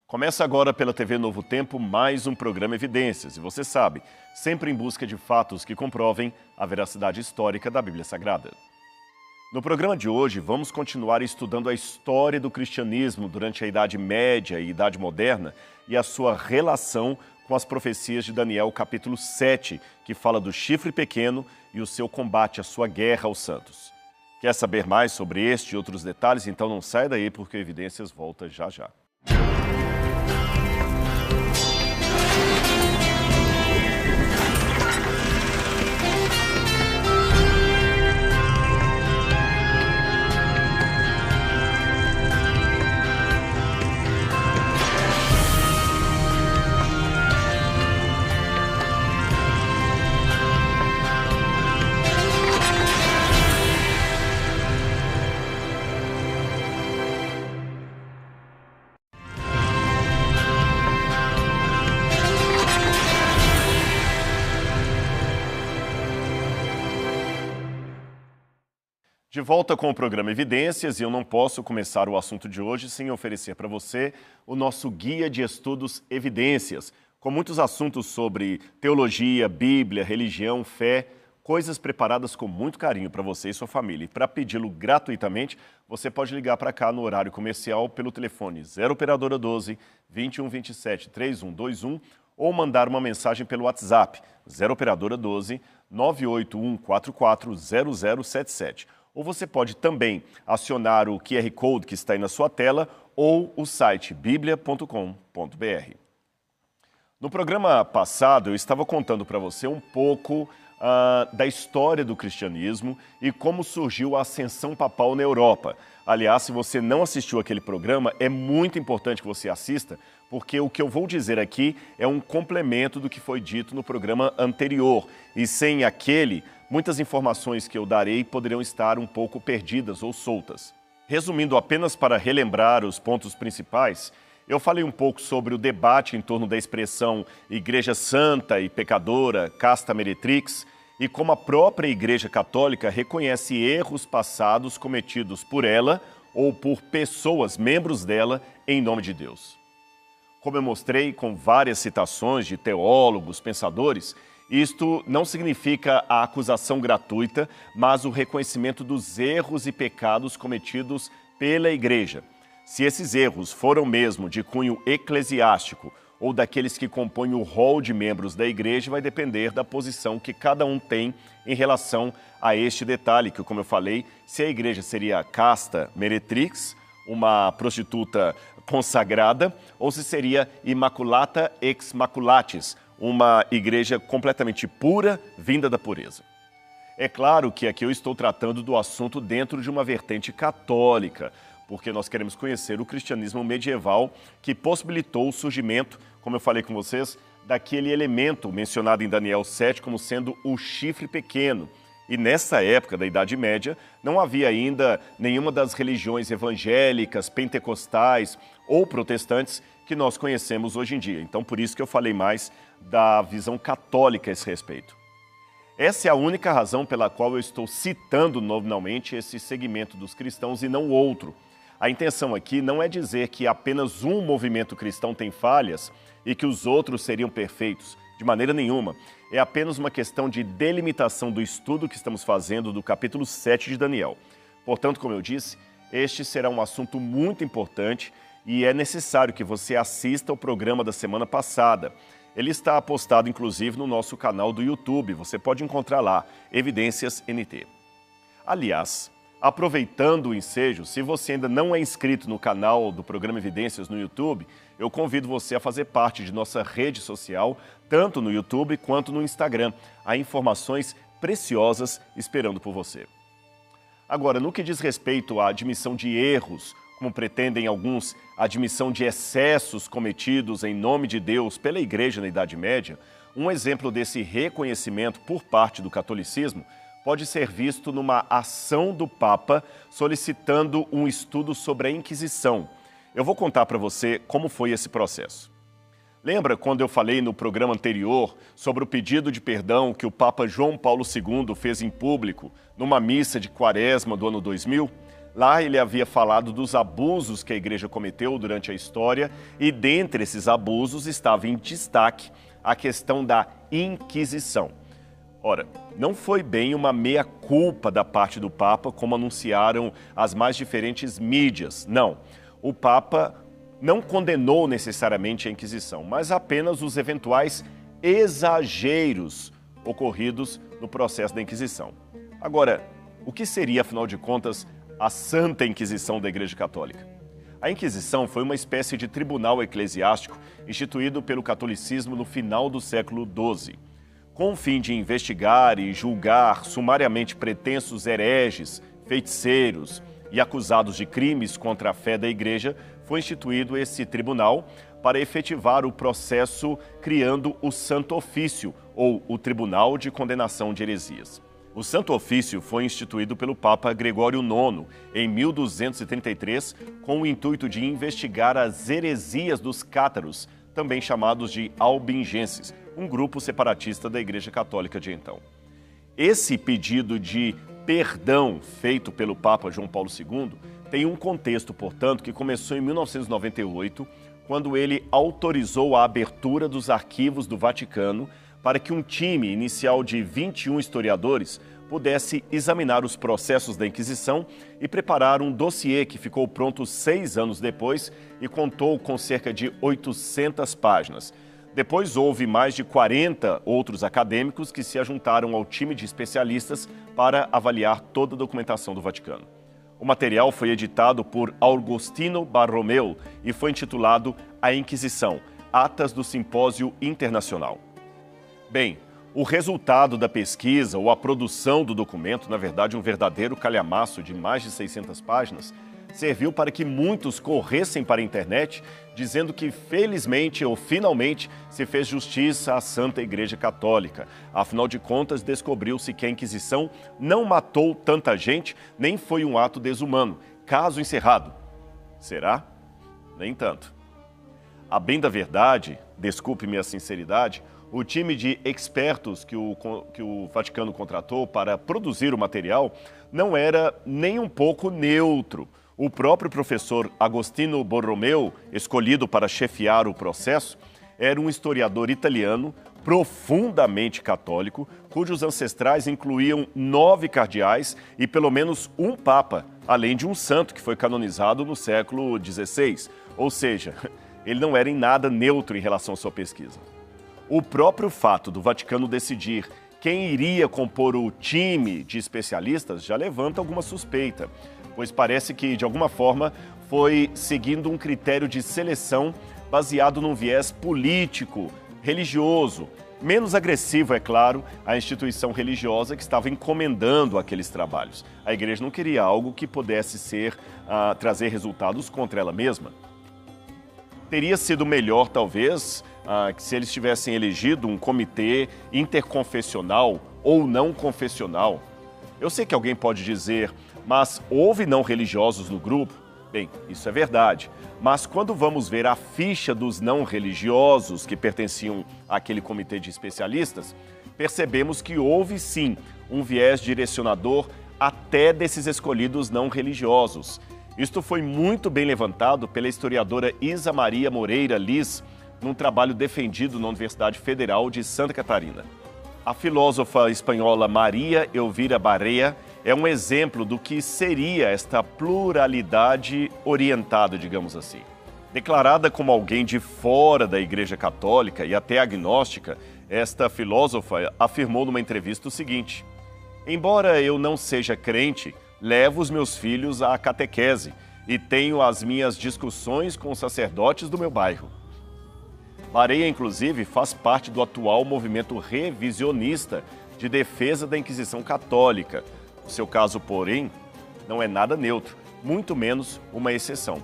Começa agora pela TV Novo Tempo mais um programa Evidências. E você sabe, sempre em busca de fatos que comprovem a veracidade histórica da Bíblia Sagrada. No programa de hoje, vamos continuar estudando a história do cristianismo durante a Idade Média e Idade Moderna e a sua relação com as profecias de Daniel, capítulo 7, que fala do chifre pequeno e o seu combate, a sua guerra aos santos. Quer saber mais sobre este e outros detalhes? Então não sai daí, porque Evidências volta já já. De volta com o programa Evidências, e eu não posso começar o assunto de hoje sem oferecer para você o nosso guia de estudos Evidências, com muitos assuntos sobre teologia, Bíblia, religião, fé, coisas preparadas com muito carinho para você e sua família. E para pedi-lo gratuitamente, você pode ligar para cá no horário comercial pelo telefone 0 Operadora 12 2127 3121 ou mandar uma mensagem pelo WhatsApp 0 Operadora 12 98144 0077. Ou você pode também acionar o QR Code que está aí na sua tela ou o site biblia.com.br. No programa passado, eu estava contando para você um pouco da história do cristianismo e como surgiu a ascensão papal na Europa. Aliás, se você não assistiu aquele programa, é muito importante que você assista, porque o que eu vou dizer aqui é um complemento do que foi dito no programa anterior. E sem aquele, muitas informações que eu darei poderiam estar um pouco perdidas ou soltas. Resumindo apenas para relembrar os pontos principais, eu falei um pouco sobre o debate em torno da expressão Igreja Santa e Pecadora, Casta Meretrix, e como a própria Igreja Católica reconhece erros passados cometidos por ela ou por pessoas, membros dela, em nome de Deus. Como eu mostrei com várias citações de teólogos, pensadores, isto não significa a acusação gratuita, mas o reconhecimento dos erros e pecados cometidos pela Igreja. Se esses erros foram mesmo de cunho eclesiástico ou daqueles que compõem o rol de membros da Igreja, vai depender da posição que cada um tem em relação a este detalhe, que, como eu falei, se a Igreja seria casta meretrix, uma prostituta consagrada, ou se seria immaculata ex maculatis, uma igreja completamente pura, vinda da pureza. É claro que aqui eu estou tratando do assunto dentro de uma vertente católica, porque nós queremos conhecer o cristianismo medieval que possibilitou o surgimento, como eu falei com vocês, daquele elemento mencionado em Daniel 7 como sendo o chifre pequeno. E nessa época da Idade Média, não havia ainda nenhuma das religiões evangélicas, pentecostais ou protestantes que nós conhecemos hoje em dia. Então, por isso que eu falei mais da visão católica a esse respeito. Essa é a única razão pela qual eu estou citando nominalmente esse segmento dos cristãos e não outro. A intenção aqui não é dizer que apenas um movimento cristão tem falhas e que os outros seriam perfeitos. De maneira nenhuma. É apenas uma questão de delimitação do estudo que estamos fazendo do capítulo 7 de Daniel. Portanto, como eu disse, este será um assunto muito importante e é necessário que você assista ao programa da semana passada. Ele está postado, inclusive, no nosso canal do YouTube. Você pode encontrar lá, Evidências NT. Aliás, aproveitando o ensejo, se você ainda não é inscrito no canal do programa Evidências no YouTube, eu convido você a fazer parte de nossa rede social, tanto no YouTube quanto no Instagram. Há informações preciosas esperando por você. Agora, no que diz respeito à admissão de erros, como pretendem alguns, a admissão de excessos cometidos em nome de Deus pela Igreja na Idade Média, um exemplo desse reconhecimento por parte do catolicismo pode ser visto numa ação do Papa solicitando um estudo sobre a Inquisição. Eu vou contar para você como foi esse processo. Lembra quando eu falei no programa anterior sobre o pedido de perdão que o Papa João Paulo II fez em público numa missa de Quaresma do ano 2000? Lá ele havia falado dos abusos que a igreja cometeu durante a história e dentre esses abusos estava em destaque a questão da Inquisição. Ora, não foi bem uma meia-culpa da parte do Papa, como anunciaram as mais diferentes mídias. Não, o Papa não condenou necessariamente a Inquisição, mas apenas os eventuais exageros ocorridos no processo da Inquisição. Agora, o que seria, afinal de contas, a Santa Inquisição da Igreja Católica? A Inquisição foi uma espécie de tribunal eclesiástico instituído pelo catolicismo no final do século XII, com o fim de investigar e julgar sumariamente pretensos hereges, feiticeiros e acusados de crimes contra a fé da Igreja. Foi instituído esse tribunal para efetivar o processo criando o Santo Ofício, ou o Tribunal de Condenação de Heresias. O Santo Ofício foi instituído pelo Papa Gregório IX em 1233 com o intuito de investigar as heresias dos cátaros, também chamados de albingenses, um grupo separatista da Igreja Católica de então. Esse pedido de perdão feito pelo Papa João Paulo II tem um contexto, portanto, que começou em 1998, quando ele autorizou a abertura dos arquivos do Vaticano para que um time inicial de 21 historiadores pudesse examinar os processos da Inquisição e preparar um dossiê que ficou pronto 6 anos depois e contou com cerca de 800 páginas. Depois houve mais de 40 outros acadêmicos que se ajuntaram ao time de especialistas para avaliar toda a documentação do Vaticano. O material foi editado por Augustino Barromeu e foi intitulado A Inquisição, Atas do Simpósio Internacional. Bem, o resultado da pesquisa ou a produção do documento, na verdade um verdadeiro calhamaço de mais de 600 páginas, serviu para que muitos corressem para a internet dizendo que felizmente ou finalmente se fez justiça à Santa Igreja Católica. Afinal de contas, descobriu-se que a Inquisição não matou tanta gente, nem foi um ato desumano. Caso encerrado. Será? Nem tanto. A bem da verdade, desculpe-me a sinceridade, o time de expertos que o Vaticano contratou para produzir o material não era nem um pouco neutro. O próprio professor Agostino Borromeu, escolhido para chefiar o processo, era um historiador italiano profundamente católico, cujos ancestrais incluíam 9 cardeais e pelo menos um papa, além de um santo que foi canonizado no século XVI. Ou seja, ele não era em nada neutro em relação à sua pesquisa. O próprio fato do Vaticano decidir quem iria compor o time de especialistas já levanta alguma suspeita, pois parece que, de alguma forma, foi seguindo um critério de seleção baseado num viés político, religioso, menos agressivo, é claro, à instituição religiosa que estava encomendando aqueles trabalhos. A igreja não queria algo que pudesse trazer resultados contra ela mesma. Teria sido melhor, talvez, que se eles tivessem elegido um comitê interconfessional ou não confessional. Eu sei que alguém pode dizer, mas houve não religiosos no grupo? Bem, isso é verdade. Mas quando vamos ver a ficha dos não religiosos que pertenciam àquele comitê de especialistas, percebemos que houve sim um viés direcionador até desses escolhidos não religiosos. Isto foi muito bem levantado pela historiadora Isa Maria Moreira Liz, num trabalho defendido na Universidade Federal de Santa Catarina. A filósofa espanhola Maria Elvira Barea é um exemplo do que seria esta pluralidade orientada, digamos assim. Declarada como alguém de fora da Igreja Católica e até agnóstica, esta filósofa afirmou numa entrevista o seguinte: embora eu não seja crente, levo os meus filhos à catequese e tenho as minhas discussões com os sacerdotes do meu bairro. Barea, inclusive, faz parte do atual movimento revisionista de defesa da Inquisição Católica. O seu caso, porém, não é nada neutro, muito menos uma exceção.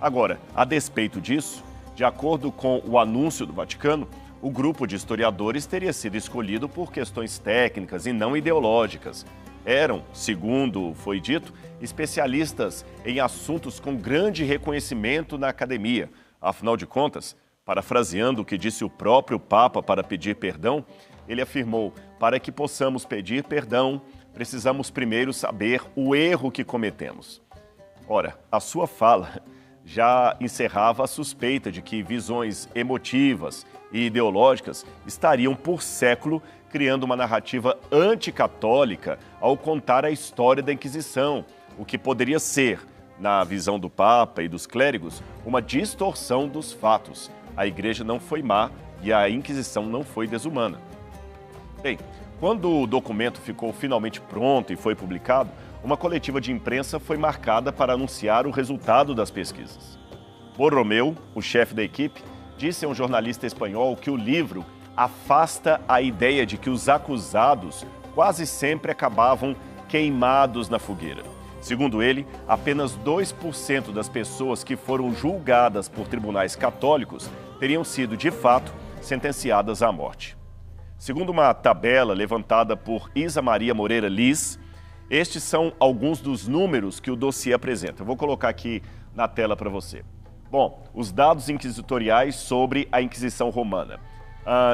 Agora, a despeito disso, de acordo com o anúncio do Vaticano, o grupo de historiadores teria sido escolhido por questões técnicas e não ideológicas. Eram, segundo foi dito, especialistas em assuntos com grande reconhecimento na academia. Afinal de contas, parafraseando o que disse o próprio Papa para pedir perdão, ele afirmou: para que possamos pedir perdão, precisamos primeiro saber o erro que cometemos. Ora, a sua fala já encerrava a suspeita de que visões emotivas e ideológicas estariam por século criando uma narrativa anticatólica ao contar a história da Inquisição, o que poderia ser, na visão do Papa e dos clérigos, uma distorção dos fatos. A Igreja não foi má e a Inquisição não foi desumana. Bem, quando o documento ficou finalmente pronto e foi publicado, uma coletiva de imprensa foi marcada para anunciar o resultado das pesquisas. Borromeu, o chefe da equipe, disse a um jornalista espanhol que o livro afasta a ideia de que os acusados quase sempre acabavam queimados na fogueira. Segundo ele, apenas 2% das pessoas que foram julgadas por tribunais católicos teriam sido, de fato, sentenciadas à morte. Segundo uma tabela levantada por Isa Maria Moreira Liz, estes são alguns dos números que o dossiê apresenta. Eu vou colocar aqui na tela para você. Bom, os dados inquisitoriais sobre a Inquisição Romana.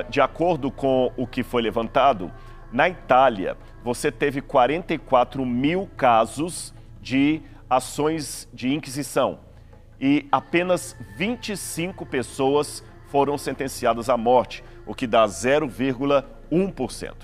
De acordo com o que foi levantado, na Itália, você teve 44 mil casos de ações de Inquisição e apenas 25 pessoas foram sentenciadas à morte, o que dá 0,1%.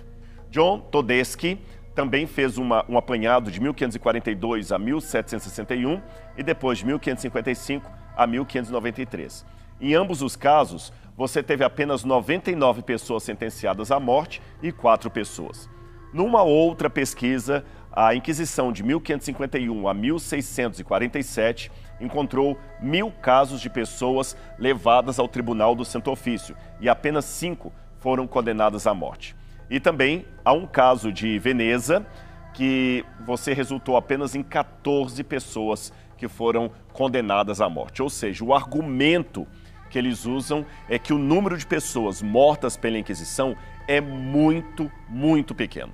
John Todeschi também fez um apanhado de 1542 a 1761 e depois de 1555 a 1593. Em ambos os casos, você teve apenas 99 pessoas sentenciadas à morte e 4 pessoas. Numa outra pesquisa, a Inquisição de 1551 a 1647 encontrou 1.000 casos de pessoas levadas ao Tribunal do Santo Ofício e apenas 5 foram condenadas à morte. E também há um caso de Veneza que você resultou apenas em 14 pessoas que foram condenadas à morte. Ou seja, o argumento que eles usam é que o número de pessoas mortas pela Inquisição é muito, muito pequeno.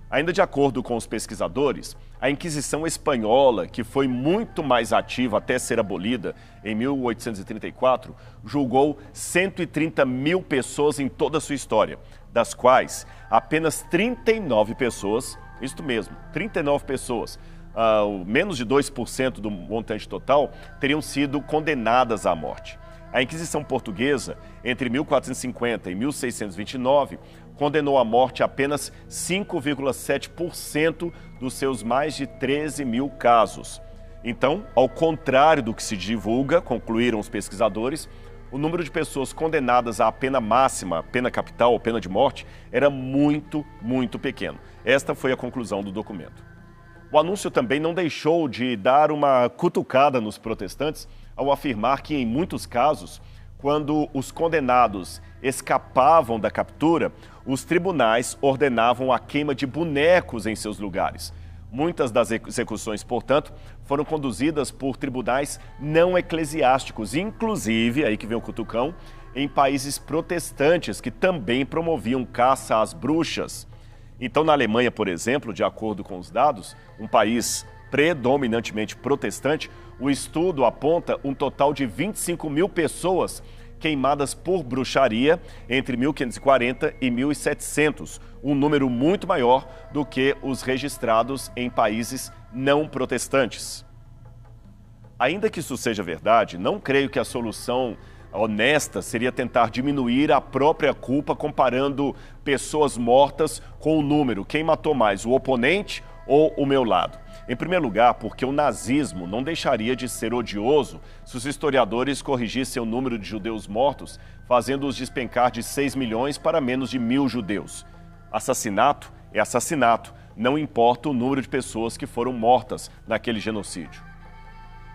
Ainda de acordo com os pesquisadores, a Inquisição espanhola, que foi muito mais ativa até ser abolida em 1834, julgou 130 mil pessoas em toda a sua história, das quais apenas 39 pessoas, isto mesmo, 39 pessoas, menos de 2% do montante total, teriam sido condenadas à morte. A Inquisição Portuguesa, entre 1450 e 1629, condenou à morte apenas 5,7% dos seus mais de 13 mil casos. Então, ao contrário do que se divulga, concluíram os pesquisadores, o número de pessoas condenadas à pena máxima, pena capital ou pena de morte, era muito, muito pequeno. Esta foi a conclusão do documento. O anúncio também não deixou de dar uma cutucada nos protestantes ao afirmar que, em muitos casos, quando os condenados escapavam da captura, os tribunais ordenavam a queima de bonecos em seus lugares. Muitas das execuções, portanto, foram conduzidas por tribunais não eclesiásticos, inclusive, aí que vem o cutucão, em países protestantes que também promoviam caça às bruxas. Então, na Alemanha, por exemplo, de acordo com os dados, um país predominantemente protestante, o estudo aponta um total de 25 mil pessoas queimadas por bruxaria entre 1540 e 1700, um número muito maior do que os registrados em países não protestantes. Ainda que isso seja verdade, não creio que a solução honesta seria tentar diminuir a própria culpa comparando pessoas mortas com o número. Quem matou mais, o oponente ou o meu lado? Em primeiro lugar, porque o nazismo não deixaria de ser odioso se os historiadores corrigissem o número de judeus mortos, fazendo-os despencar de 6 milhões para menos de 1.000 judeus. Assassinato é assassinato, não importa o número de pessoas que foram mortas naquele genocídio.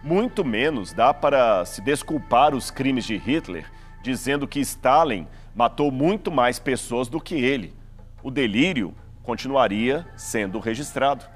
Muito menos dá para se desculpar os crimes de Hitler, dizendo que Stalin matou muito mais pessoas do que ele. O delírio continuaria sendo registrado.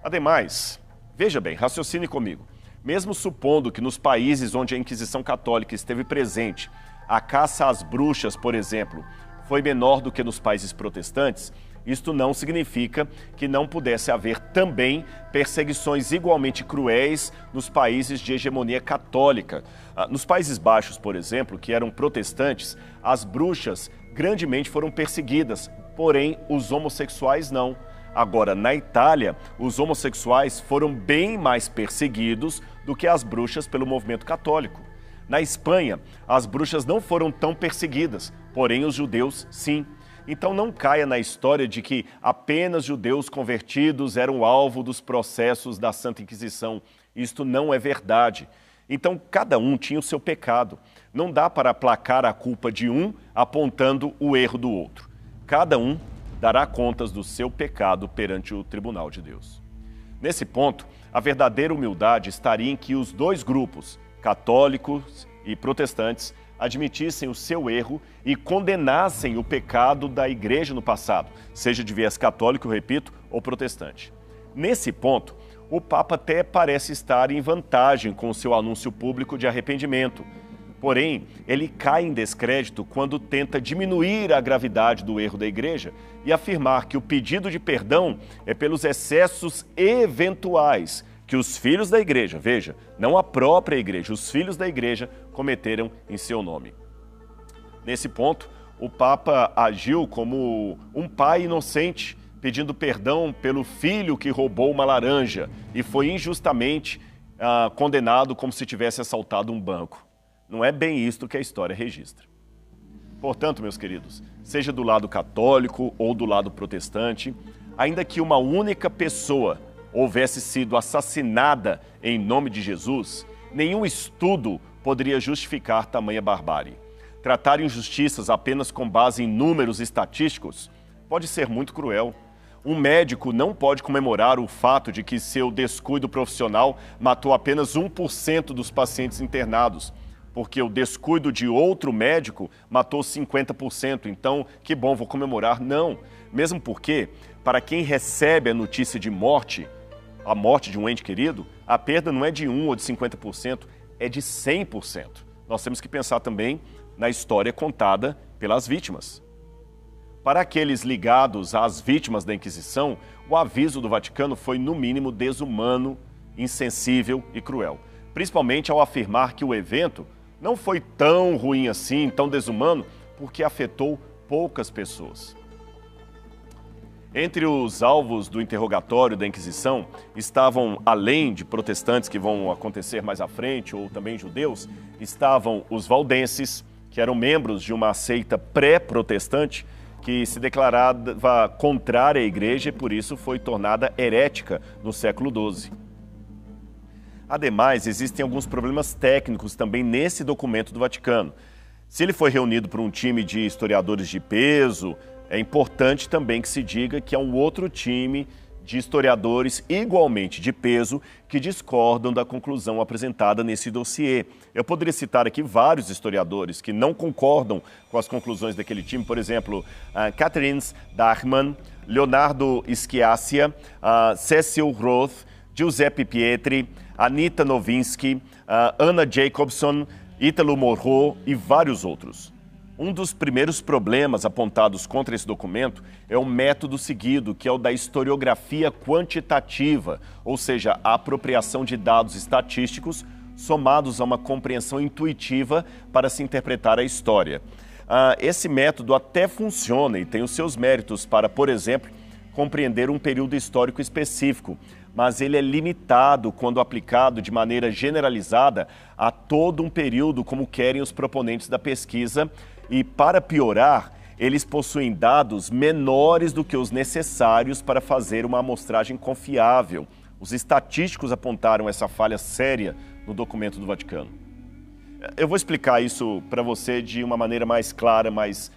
Ademais, veja bem, raciocine comigo. Mesmo supondo que nos países onde a Inquisição Católica esteve presente, a caça às bruxas, por exemplo, foi menor do que nos países protestantes, isto não significa que não pudesse haver também perseguições igualmente cruéis nos países de hegemonia católica. Nos Países Baixos, por exemplo, que eram protestantes, as bruxas grandemente foram perseguidas, porém os homossexuais não. Agora, na Itália, os homossexuais foram bem mais perseguidos do que as bruxas pelo movimento católico. Na Espanha, as bruxas não foram tão perseguidas, porém os judeus sim. Então não caia na história de que apenas judeus convertidos eram alvo dos processos da Santa Inquisição. Isto não é verdade. Então cada um tinha o seu pecado. Não dá para aplacar a culpa de um apontando o erro do outro. Cada um dará contas do seu pecado perante o tribunal de Deus. Nesse ponto, a verdadeira humildade estaria em que os dois grupos, católicos e protestantes, admitissem o seu erro e condenassem o pecado da igreja no passado, seja de viés católico, repito, ou protestante. Nesse ponto, o Papa até parece estar em vantagem com o seu anúncio público de arrependimento. Porém, ele cai em descrédito quando tenta diminuir a gravidade do erro da igreja e afirmar que o pedido de perdão é pelos excessos eventuais que os filhos da igreja, veja, não a própria igreja, os filhos da igreja cometeram em seu nome. Nesse ponto, o Papa agiu como um pai inocente, pedindo perdão pelo filho que roubou uma laranja e foi injustamente condenado como se tivesse assaltado um banco. Não é bem isto que a história registra. Portanto, meus queridos, seja do lado católico ou do lado protestante, ainda que uma única pessoa houvesse sido assassinada em nome de Jesus, nenhum estudo poderia justificar tamanha barbárie. Tratar injustiças apenas com base em números estatísticos pode ser muito cruel. Um médico não pode comemorar o fato de que seu descuido profissional matou apenas 1% dos pacientes internados, porque o descuido de outro médico matou 50%, então que bom, vou comemorar. Não, mesmo porque, para quem recebe a notícia de morte, a morte de um ente querido, a perda não é de 1% ou de 50%, é de 100%. Nós temos que pensar também na história contada pelas vítimas. Para aqueles ligados às vítimas da Inquisição, o aviso do Vaticano foi, no mínimo, desumano, insensível e cruel, principalmente ao afirmar que o evento não foi tão ruim assim, tão desumano, porque afetou poucas pessoas. Entre os alvos do interrogatório da Inquisição estavam, além de protestantes que vão acontecer mais à frente, ou também judeus, estavam os valdenses, que eram membros de uma seita pré-protestante que se declarava contrária à igreja e por isso foi tornada herética no século XII. Ademais, existem alguns problemas técnicos também nesse documento do Vaticano. Se ele foi reunido por um time de historiadores de peso, é importante também que se diga que é um outro time de historiadores igualmente de peso que discordam da conclusão apresentada nesse dossiê. Eu poderia citar aqui vários historiadores que não concordam com as conclusões daquele time, por exemplo, Catherine Dachmann, Leonardo Schiassia, Cecil Roth, Giuseppe Pietri, Anita Nowinski, Anna Jacobson, Ítalo Morro e vários outros. Um dos primeiros problemas apontados contra esse documento é o método seguido, que é o da historiografia quantitativa, ou seja, a apropriação de dados estatísticos somados a uma compreensão intuitiva para se interpretar a história. Esse método até funciona e tem os seus méritos para, por exemplo, compreender um período histórico específico, mas ele é limitado quando aplicado de maneira generalizada a todo um período, como querem os proponentes da pesquisa, e, para piorar, eles possuem dados menores do que os necessários para fazer uma amostragem confiável. Os estatísticos apontaram essa falha séria no documento do Vaticano. Eu vou explicar isso para você de uma maneira mais clara, mais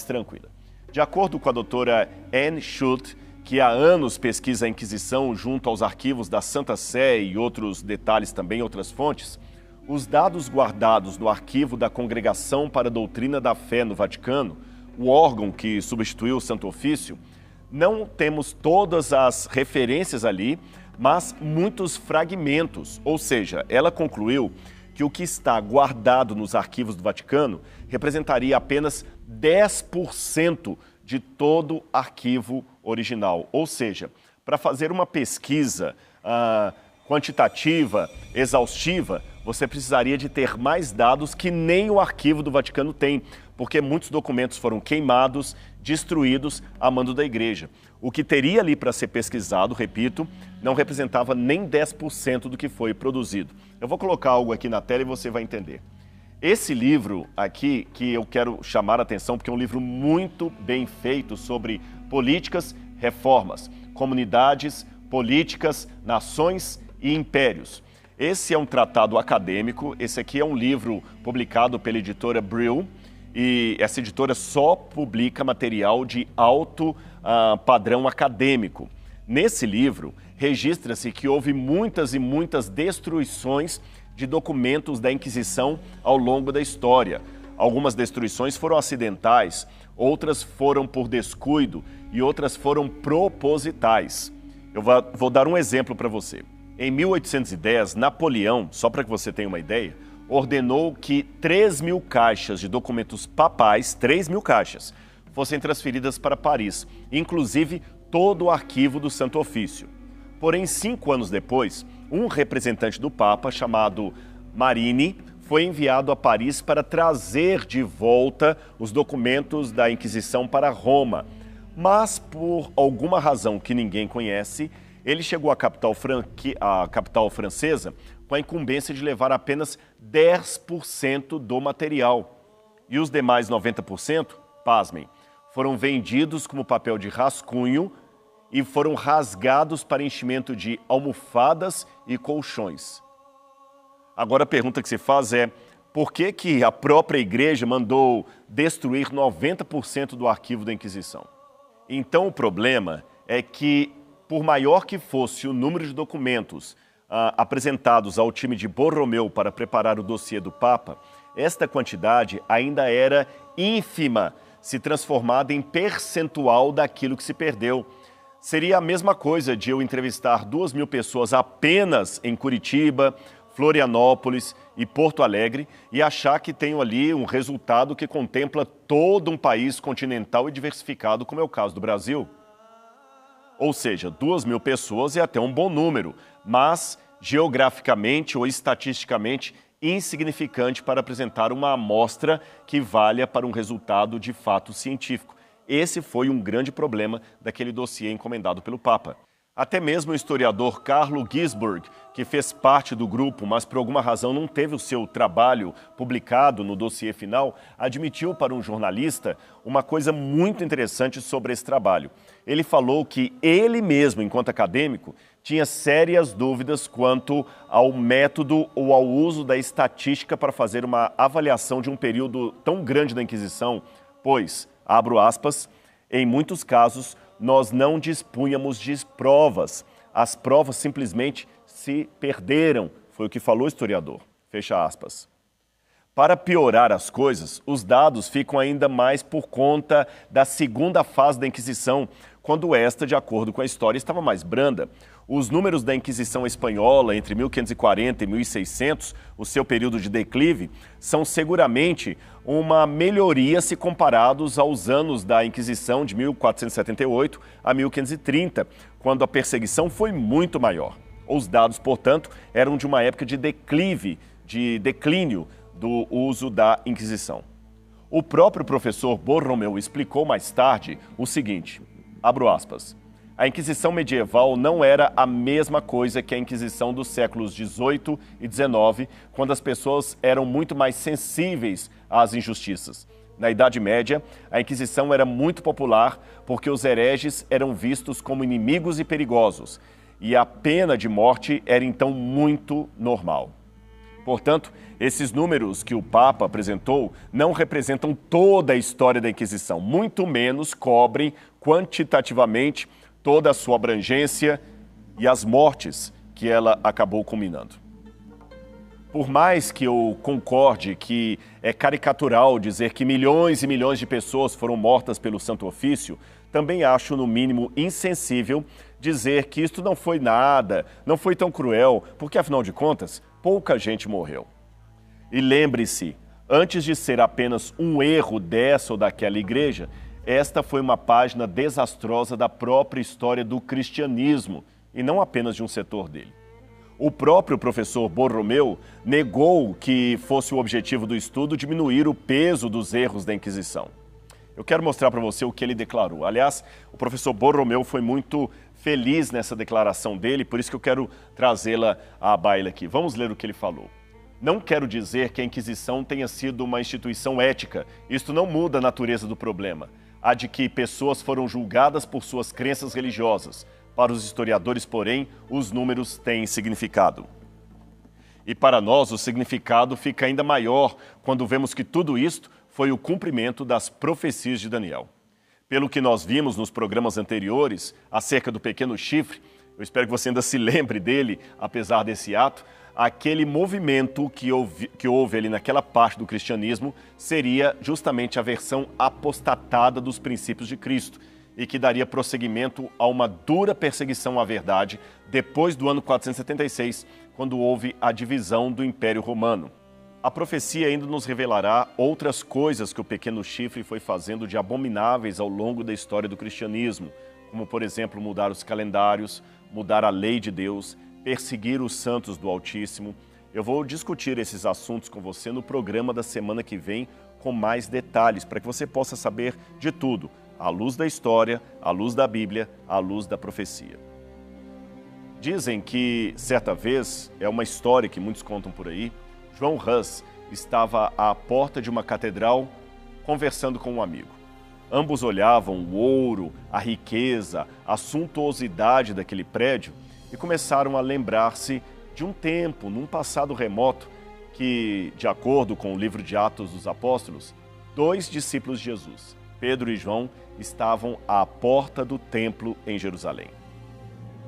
tranquila. De acordo com a doutora Anne Schutt, que há anos pesquisa a Inquisição junto aos arquivos da Santa Sé e outros detalhes também, outras fontes, os dados guardados no arquivo da Congregação para a Doutrina da Fé no Vaticano, o órgão que substituiu o Santo Ofício, não temos todas as referências ali, mas muitos fragmentos, ou seja, ela concluiu que o que está guardado nos arquivos do Vaticano representaria apenas 10% de todo arquivo original. Ou seja, para fazer uma pesquisa quantitativa, exaustiva, você precisaria de ter mais dados que nem o arquivo do Vaticano tem, porque muitos documentos foram queimados, destruídos a mando da igreja. O que teria ali para ser pesquisado, repito, não representava nem 10% do que foi produzido. Eu vou colocar algo aqui na tela e você vai entender. Esse livro aqui, que eu quero chamar a atenção, porque é um livro muito bem feito sobre políticas, reformas, comunidades, políticas, nações e impérios. Esse é um tratado acadêmico, esse aqui é um livro publicado pela editora Brill, e essa editora só publica material de alto padrão acadêmico. Nesse livro, registra-se que houve muitas e muitas destruições de documentos da Inquisição ao longo da história. Algumas destruições foram acidentais, outras foram por descuido e outras foram propositais. Eu vou dar um exemplo para você. Em 1810, Napoleão, só para que você tenha uma ideia, ordenou que 3.000 caixas de documentos papais, 3.000 caixas, fossem transferidas para Paris, inclusive todo o arquivo do Santo Ofício. Porém, 5 anos depois, um representante do Papa, chamado Marini, foi enviado a Paris para trazer de volta os documentos da Inquisição para Roma. Mas, por alguma razão que ninguém conhece, ele chegou à capital francesa com a incumbência de levar apenas 10% do material. E os demais 90%, pasmem, foram vendidos como papel de rascunho e foram rasgados para enchimento de almofadas e colchões. Agora a pergunta que se faz é, por que a própria igreja mandou destruir 90% do arquivo da Inquisição? Então o problema é que, por maior que fosse o número de documentos apresentados ao time de Borromeu para preparar o dossiê do Papa, esta quantidade ainda era ínfima, se transformada em percentual daquilo que se perdeu. Seria a mesma coisa de eu entrevistar 2.000 pessoas apenas em Curitiba, Florianópolis e Porto Alegre e achar que tenho ali um resultado que contempla todo um país continental e diversificado, como é o caso do Brasil. Ou seja, 2.000 pessoas é até um bom número, mas geograficamente ou estatisticamente insignificante para apresentar uma amostra que valha para um resultado de fato científico. Esse foi um grande problema daquele dossiê encomendado pelo Papa. Até mesmo o historiador Carlo Gisborg, que fez parte do grupo, mas por alguma razão não teve o seu trabalho publicado no dossiê final, admitiu para um jornalista uma coisa muito interessante sobre esse trabalho. Ele falou que ele mesmo, enquanto acadêmico, tinha sérias dúvidas quanto ao método ou ao uso da estatística para fazer uma avaliação de um período tão grande da Inquisição, pois, abro aspas, em muitos casos, nós não dispunhamos de provas. As provas simplesmente se perderam, foi o que falou o historiador. Fecha aspas. Para piorar as coisas, os dados ficam ainda mais por conta da segunda fase da Inquisição, quando esta, de acordo com a história, estava mais branda. Os números da Inquisição Espanhola entre 1540 e 1600, o seu período de declive, são seguramente uma melhoria se comparados aos anos da Inquisição de 1478 a 1530, quando a perseguição foi muito maior. Os dados, portanto, eram de uma época de declínio do uso da Inquisição. O próprio professor Borromeu explicou mais tarde o seguinte, abro aspas, a Inquisição medieval não era a mesma coisa que a Inquisição dos séculos XVIII e XIX, quando as pessoas eram muito mais sensíveis às injustiças. Na Idade Média, a Inquisição era muito popular porque os hereges eram vistos como inimigos e perigosos, e a pena de morte era então muito normal. Portanto, esses números que o Papa apresentou não representam toda a história da Inquisição, muito menos cobrem quantitativamente toda a sua abrangência e as mortes que ela acabou culminando. Por mais que eu concorde que é caricatural dizer que milhões e milhões de pessoas foram mortas pelo Santo Ofício, também acho, no mínimo, insensível dizer que isto não foi nada, não foi tão cruel, porque, afinal de contas, pouca gente morreu. E lembre-se, antes de ser apenas um erro dessa ou daquela igreja, esta foi uma página desastrosa da própria história do cristianismo, e não apenas de um setor dele. O próprio professor Borromeu negou que fosse o objetivo do estudo diminuir o peso dos erros da Inquisição. Eu quero mostrar para você o que ele declarou. Aliás, o professor Borromeu foi muito feliz nessa declaração dele, por isso que eu quero trazê-la à baila aqui. Vamos ler o que ele falou. Não quero dizer que a Inquisição tenha sido uma instituição ética. Isto não muda a natureza do problema. A de que pessoas foram julgadas por suas crenças religiosas. Para os historiadores, porém, os números têm significado. E para nós, o significado fica ainda maior quando vemos que tudo isto foi o cumprimento das profecias de Daniel. Pelo que nós vimos nos programas anteriores, acerca do pequeno chifre, eu espero que você ainda se lembre dele, apesar desse ato, aquele movimento que houve ali naquela parte do cristianismo seria justamente a versão apostatada dos princípios de Cristo e que daria prosseguimento a uma dura perseguição à verdade depois do ano 476, quando houve a divisão do Império Romano. A profecia ainda nos revelará outras coisas que o pequeno chifre foi fazendo de abomináveis ao longo da história do cristianismo, como, por exemplo, mudar os calendários, mudar a lei de Deus, perseguir os santos do Altíssimo. Eu vou discutir esses assuntos com você no programa da semana que vem com mais detalhes, para que você possa saber de tudo, à luz da história, à luz da Bíblia, à luz da profecia. Dizem que, certa vez, é uma história que muitos contam por aí, João Hus estava à porta de uma catedral conversando com um amigo. Ambos olhavam o ouro, a riqueza, a suntuosidade daquele prédio e começaram a lembrar-se de um tempo, num passado remoto, que, de acordo com o livro de Atos dos Apóstolos, 2 discípulos de Jesus, Pedro e João, estavam à porta do templo em Jerusalém.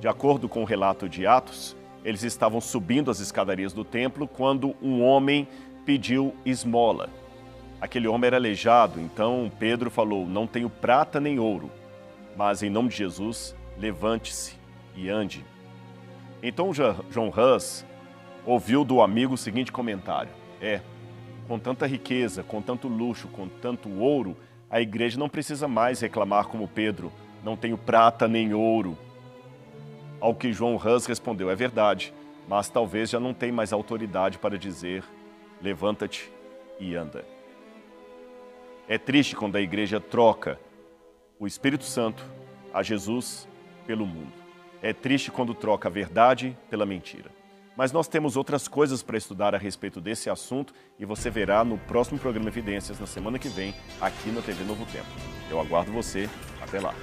De acordo com o relato de Atos, eles estavam subindo as escadarias do templo quando um homem pediu esmola. Aquele homem era aleijado, então Pedro falou: não tenho prata nem ouro, mas em nome de Jesus, levante-se e ande. Então João Hus ouviu do amigo o seguinte comentário: com tanta riqueza, com tanto luxo, com tanto ouro, a igreja não precisa mais reclamar como Pedro: não tenho prata nem ouro. Ao que João Hus respondeu: é verdade, mas talvez já não tenha mais autoridade para dizer: levanta-te e anda. É triste quando a igreja troca o Espírito Santo, a Jesus, pelo mundo. É triste quando troca a verdade pela mentira. Mas nós temos outras coisas para estudar a respeito desse assunto e você verá no próximo programa Evidências, na semana que vem, aqui na TV Novo Tempo. Eu aguardo você. Até lá.